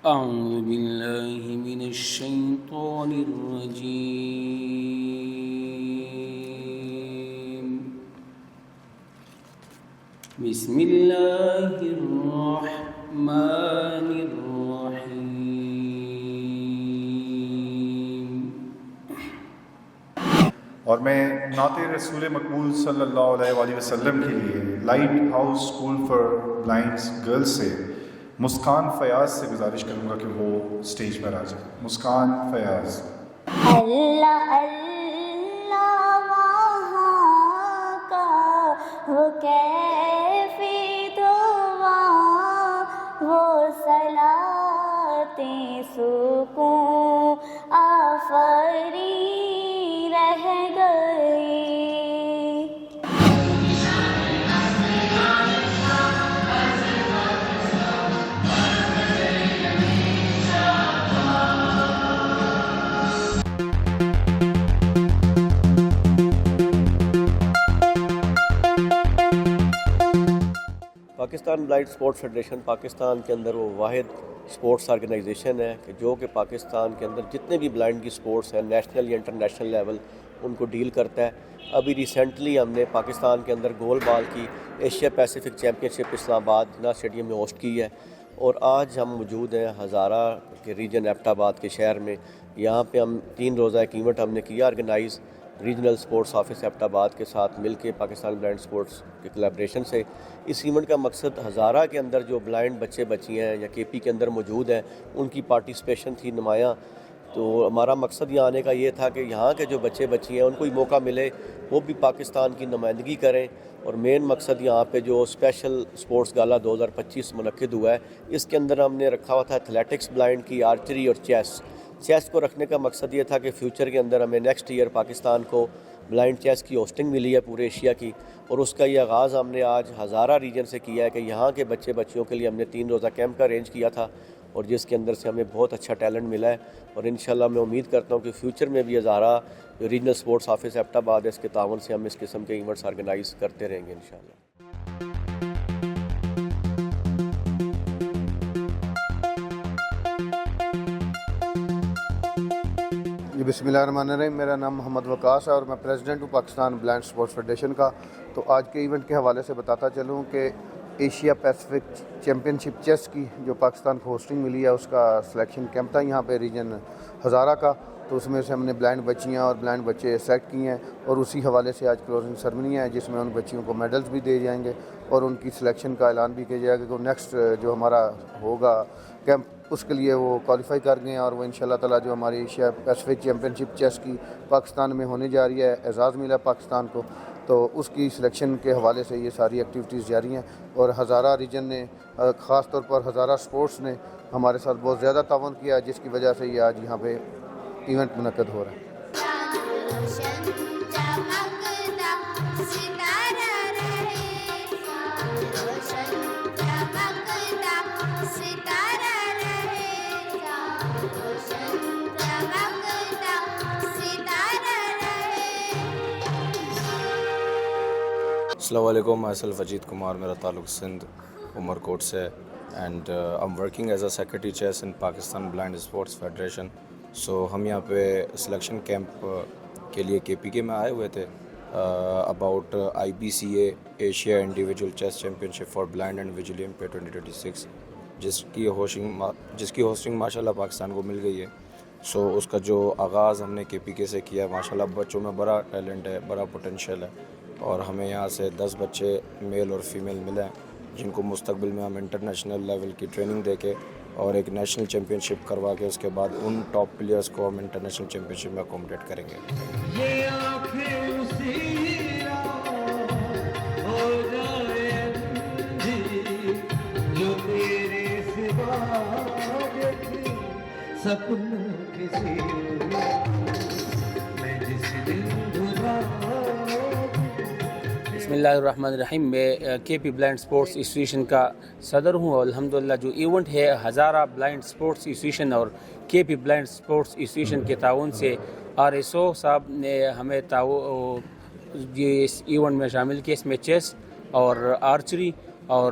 أعوذ بالله من الشيطان الرجيم. بسم الله الرحمن الرحيم. اور میں نعت رسول مقبول صلی اللہ علیہ وآلہ وسلم کے لیے light house school for blinds girls سے مسکان فیاض سے گزارش کروں گا کہ وہ اسٹیج پر آ جائے. مسکان فیاض. اللہ اللہ وہاں کا وہ کیفی دعا، وہ صلاتیں سکون آفری رہ گئی. Pakistan blind sports federation Pakistan کے اندر وہ واحد اسپورٹس آرگنائزیشن ہے کہ جو کہ پاکستان کے اندر جتنے بھی بلائنڈ کی اسپورٹس ہیں نیشنل یا انٹرنیشنل لیول ان کو ڈیل کرتا ہے. ابھی ریسنٹلی ہم نے پاکستان کے اندر گول بال کی ایشیا پیسیفک چیمپئن شپ اسلام آباد نا اسٹیڈیم میں ہوسٹ کی ہے، اور آج ہم موجود ہیں ہزارہ کے ریجن ایبٹ آباد کے شہر میں. یہاں پہ ہم 3 روزہ ایک ایونٹ ہم نے کیا organize regional sports office Abbottabad کے ساتھ مل کے پاکستان بلائنڈ اسپورٹس کے کلیبریشن سے. اس ایونٹ کا مقصد ہزارہ کے اندر جو بلائنڈ بچے بچی ہیں یا کے پی کے اندر موجود ہیں ان کی پارٹیسپیشن تھی نمایاں. تو ہمارا مقصد یہاں آنے کا یہ تھا کہ یہاں کے جو بچے بچی ہیں ان کو موقع ملے وہ بھی پاکستان کی نمائندگی کریں. اور مین مقصد یہاں پہ جو اسپیشل اسپورٹس گالا 2025 منعقد ہوا ہے اس کے اندر ہم نے رکھا ہوا تھا ایتھلیٹکس بلائنڈ کی، آرچری اور چیس کو رکھنے کا مقصد یہ تھا کہ فیوچر کے اندر ہمیں نیکسٹ ایئر پاکستان کو بلائنڈ چیس کی ہوسٹنگ ملی ہے پورے ایشیا کی، اور اس کا یہ آغاز ہم نے آج ہزارہ ریجن سے کیا ہے کہ یہاں کے بچے بچیوں کے لیے ہم نے 3 روزہ کیمپ کا ارینج کیا تھا، اور جس کے اندر سے ہمیں بہت اچھا ٹیلنٹ ملا ہے. اور انشاءاللہ میں امید کرتا ہوں کہ فیوچر میں بھی ہزارہ جو ریجنل اسپورٹس آفس ایبٹ آباد ہے اس کے تعاون سے ہم اس قسم کے ایونٹس آرگنائز کرتے رہیں گے انشاءاللہ. بسم اللہ الرحمن الرحیم. میرا نام محمد وقاص ہے اور میں پریزیڈنٹ ہوں پاکستان بلائنڈ اسپورٹس فیڈریشن کا. تو آج کے ایونٹ کے حوالے سے بتاتا چلوں کہ ایشیا پیسیفک چیمپئن شپ چیس کی جو پاکستان کو ہوسٹنگ ملی ہے اس کا سلیکشن کیمپ تھا یہاں پہ ریجن ہزارہ کا. تو اس میں سے ہم نے بلائنڈ بچیاں اور بلائنڈ بچے سلیکٹ کیے ہیں، اور اسی حوالے سے آج کلوزنگ سرمنی ہے جس میں ان بچیوں کو میڈلز بھی دیے جائیں گے اور ان کی سلیکشن کا اعلان بھی کیا جائے گا کہ نیکسٹ جو ہمارا ہوگا کیمپ اس کے لیے وہ کوالیفائی کر گئے ہیں، اور وہ انشاءاللہ تعالیٰ جو ہماری ایشیا پیسیفک چیمپئن شپ چیس کی پاکستان میں ہونے جا رہی ہے، اعزاز ملا پاکستان کو، تو اس کی سلیکشن کے حوالے سے یہ ساری ایکٹیویٹیز جاری ہیں. اور ہزارہ ریجن نے خاص طور پر ہزارہ سپورٹس نے ہمارے ساتھ بہت زیادہ تعاون کیا جس کی وجہ سے یہ آج یہاں پہ ایونٹ منعقد ہو رہا ہے. السلام علیکم. myself اجیت کمار، میرا تعلق سندھ عمر کوٹ سے ہے، and I'm working as a secretary chess in Pakistan Blind Sports Federation. سو ہم یہاں پہ سلیکشن کیمپ کے لیے کے پی کے میں آئے ہوئے تھے about IBCA Asia individual chess championship for blind and visually impaired 2026 جس کی ہوسٹنگ ماشاءاللہ پاکستان کو مل گئی ہے. سو اس کا جو آغاز ہم نے کے پی کے سے کیا ہے، ماشاءاللہ بچوں میں بڑا ٹیلنٹ ہے، بڑا پوٹینشیل ہے، اور ہمیں یہاں سے 10 بچے میل اور فیمیل ملے ہیں جن کو مستقبل میں ہم انٹرنیشنل لیول کی ٹریننگ دے کے اور ایک نیشنل چیمپئن شپ کروا کے اس کے بعد ان ٹاپ پلیئرس کو ہم انٹرنیشنل چیمپئن شپ میں اکوموڈیٹ کریں گے. بسم اللہ الرحمن الرحیم. میں کے پی بلائنڈ اسپورٹس ایسوسیشن کا صدر ہوں، اور الحمدللہ جو ایونٹ ہے ہزارہ بلائنڈ اسپورٹس ایسوسیشن اور کے پی بلائنڈ اسپورٹس ایسوسیشن کے تعاون سے RSO صاحب نے ہمیں اس ایونٹ میں شامل کیا. اس میں چیس اور آرچری اور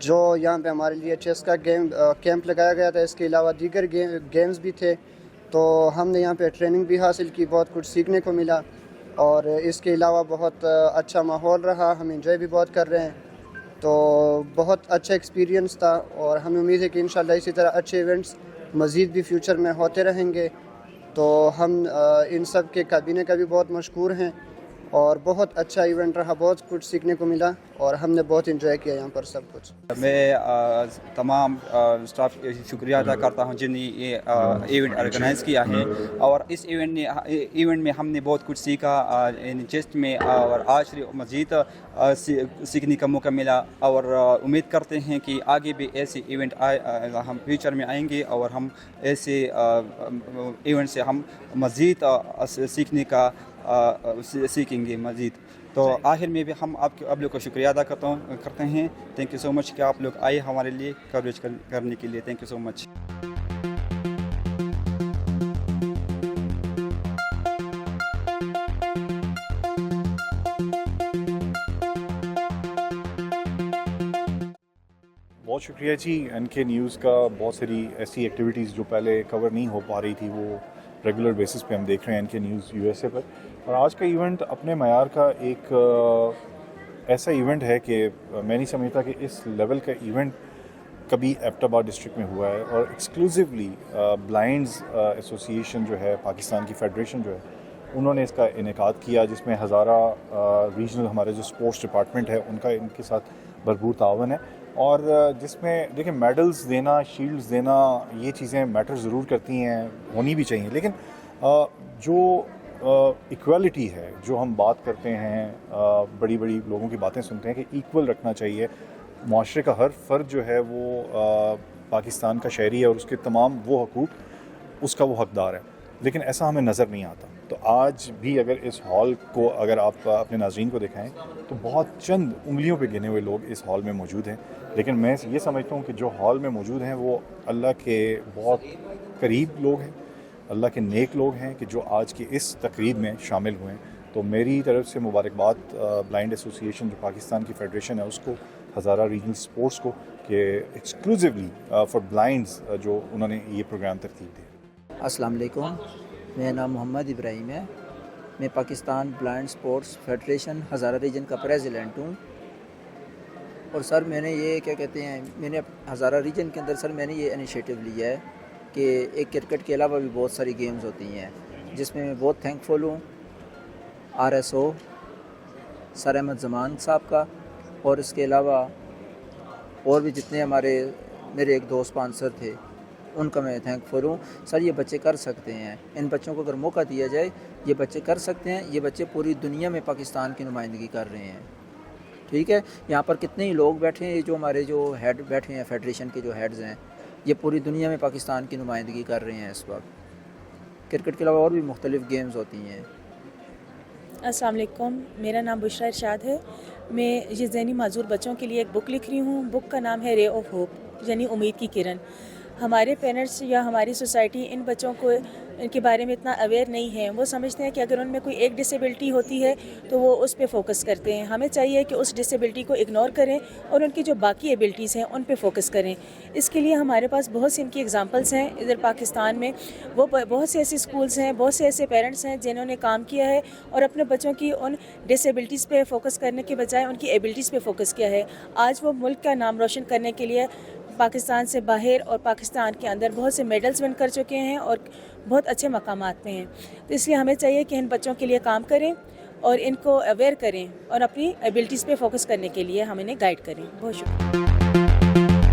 جو یہاں پہ ہمارے لیے چیس کا کیمپ لگایا گیا تھا. اس کے علاوہ دیگر گیمز بھی تھے, تو ہم نے یہاں پہ ٹریننگ بھی حاصل کی, بہت کچھ سیکھنے کو ملا, اور اس کے علاوہ بہت اچھا ماحول رہا, ہم انجوائے بھی بہت کر رہے ہیں. تو بہت اچھا ایکسپیرینس تھا, اور ہمیں امید ہے کہ انشاءاللہ اسی طرح اچھے ایونٹس مزید بھی فیوچر میں ہوتے رہیں گے. تو ہم ان سب کے کابینہ کا بھی بہت مشکور ہیں, اور بہت اچھا ایونٹ رہا, بہت کچھ سیکھنے کو ملا, اور ہم نے بہت انجوائے کیا یہاں پر سب کچھ. میں تمام اسٹاف شکریہ ادا کرتا ہوں جن نے یہ ایونٹ آرگنائز کیا ہے, اور اس ایونٹ میں ہم نے بہت کچھ سیکھا چیس میں, اور آج مزید سیکھنے کا موقع ملا, اور امید کرتے ہیں کہ آگے بھی ایسے ایونٹ ہم فیوچر میں آئیں گے, اور ہم ایسے ایونٹ سے ہم مزید سیکھنے کا سیکھیں گے مزید. تو آخر میں بھی ہم آپ لوگ کو شکریہ ادا کرتے ہیں. تھینک یو سو مچ کہ آپ لوگ آئے ہمارے لیے کوریج کرنے کے لیے. تھینک یو سو مچ. بہت شکریہ جی. این کے نیوز کا بہت ساری ایسی ایکٹیویٹیز جو پہلے کور نہیں ہو پا رہی تھی وہ ریگولر بیسس پہ ہم دیکھ رہے ہیں این کے نیوز یو ایس اے پر. اور آج کا ایونٹ اپنے معیار کا ایک ایسا ایونٹ ہے کہ میں نہیں سمجھتا کہ اس لیول کا ایونٹ کبھی ایبٹ آباد ڈسٹرکٹ میں ہوا ہے. اور ایکسکلوسیولی بلائنڈز ایسوسیشن جو ہے پاکستان کی فیڈریشن جو ہے انہوں نے اس کا انعقاد کیا, جس میں ہزارہ ریجنل ہمارے جو اسپورٹس ڈپارٹمنٹ ہے ان کا ان کے ساتھ بھرپور تعاون ہے. اور جس میں دیکھیں میڈلز دینا, شیلڈز دینا, یہ چیزیں میٹر ضرور کرتی ہیں, ہونی بھی چاہیے, لیکن جو ایکویلٹی ہے جو ہم بات کرتے ہیں, بڑی بڑی لوگوں کی باتیں سنتے ہیں کہ ایکول رکھنا چاہیے, معاشرے کا ہر فرد جو ہے وہ پاکستان کا شہری ہے اور اس کے تمام وہ حقوق اس کا وہ حقدار ہے, لیکن ایسا ہمیں نظر نہیں آتا. تو آج بھی اگر اس ہال کو اگر آپ اپنے ناظرین کو دکھائیں تو بہت چند انگلیوں پہ گنے ہوئے لوگ اس ہال میں موجود ہیں, لیکن میں یہ سمجھتا ہوں کہ جو ہال میں موجود ہیں وہ اللہ کے بہت قریب لوگ ہیں, اللہ کے نیک لوگ ہیں کہ جو آج کی اس تقریب میں شامل ہوئے ہیں. تو میری طرف سے مبارکباد بلائنڈ ایسوسیشن جو پاکستان کی فیڈریشن ہے اس کو, ہزارہ ریجنل اسپورٹس کو, کہ ایکسکلوسیولی فار بلائنڈز جو انہوں نے یہ پروگرام ترتیب دیا. السلام علیکم, میرا نام محمد ابراہیم ہے, میں Pakistan blind sports federation Hazara region کا پریزیڈنٹ ہوں. اور سر میں نے یہ کیا کہتے ہیں, میں نے ہزارہ ریجن کے اندر سر میں نے یہ انیشیٹو لیا ہے کہ ایک کرکٹ کے علاوہ بھی بہت ساری گیمز ہوتی ہیں, جس میں بہت تھینک فل ہوں RSO سر احمد زمان صاحب کا, اور اس کے علاوہ اور بھی جتنے میرے ایک دو اسپانسر تھے ان کا میں تھینک فل ہوں. سر یہ بچے کر سکتے ہیں, ان بچوں کو اگر موقع دیا جائے یہ بچے کر سکتے ہیں. یہ بچے پوری دنیا میں پاکستان کی نمائندگی کر رہے ہیں. ٹھیک ہے, یہاں پر کتنے ہی لوگ بیٹھے ہیں, جو ہمارے جو ہیڈ بیٹھے ہیں فیڈریشن کے جو ہیڈز ہیں, یہ پوری دنیا میں پاکستان کی نمائندگی کر رہے ہیں اس وقت. کرکٹ کے علاوہ اور بھی مختلف گیمز ہوتی ہیں. السلام علیکم, میرا نام بشرا ارشاد ہے. میں یہ ذہنی معذور بچوں کے لیے ایک بک لکھ رہی ہوں. بک کا نام ہے رے آف ہوپ, یعنی امید کی کرن. ہمارے پیرنٹس یا ہماری سوسائٹی ان بچوں کو ان کے بارے میں اتنا اویئر نہیں ہے. وہ سمجھتے ہیں کہ اگر ان میں کوئی ایک ڈسیبلٹی ہوتی ہے تو وہ اس پہ فوکس کرتے ہیں. ہمیں چاہیے کہ اس ڈسیبلٹی کو اگنور کریں اور ان کی جو باقی ایبلٹیز ہیں ان پہ فوکس کریں. اس کے لیے ہمارے پاس بہت سی ان کی ایگزامپلس ہیں ادھر پاکستان میں. وہ بہت سے ایسے اسکولس ہیں, بہت سے ایسے پیرنٹس ہیں جنہوں نے کام کیا ہے اور اپنے بچوں کی ان ڈسیبلٹیز پہ فوکس کرنے کے بجائے ان کی ایبلٹیز پہ فوکس کیا ہے. آج وہ ملک کا نام روشن کرنے کے لیے پاکستان سے باہر اور پاکستان کے اندر بہت سے میڈلز ون کر چکے ہیں اور بہت اچھے مقامات پہ ہیں. تو اس لیے ہمیں چاہیے کہ ان بچوں کے لیے کام کریں اور ان کو اویئر کریں اور اپنی ایبلٹیز پہ فوکس کرنے کے لیے ہم انہیں گائیڈ کریں. بہت شکریہ.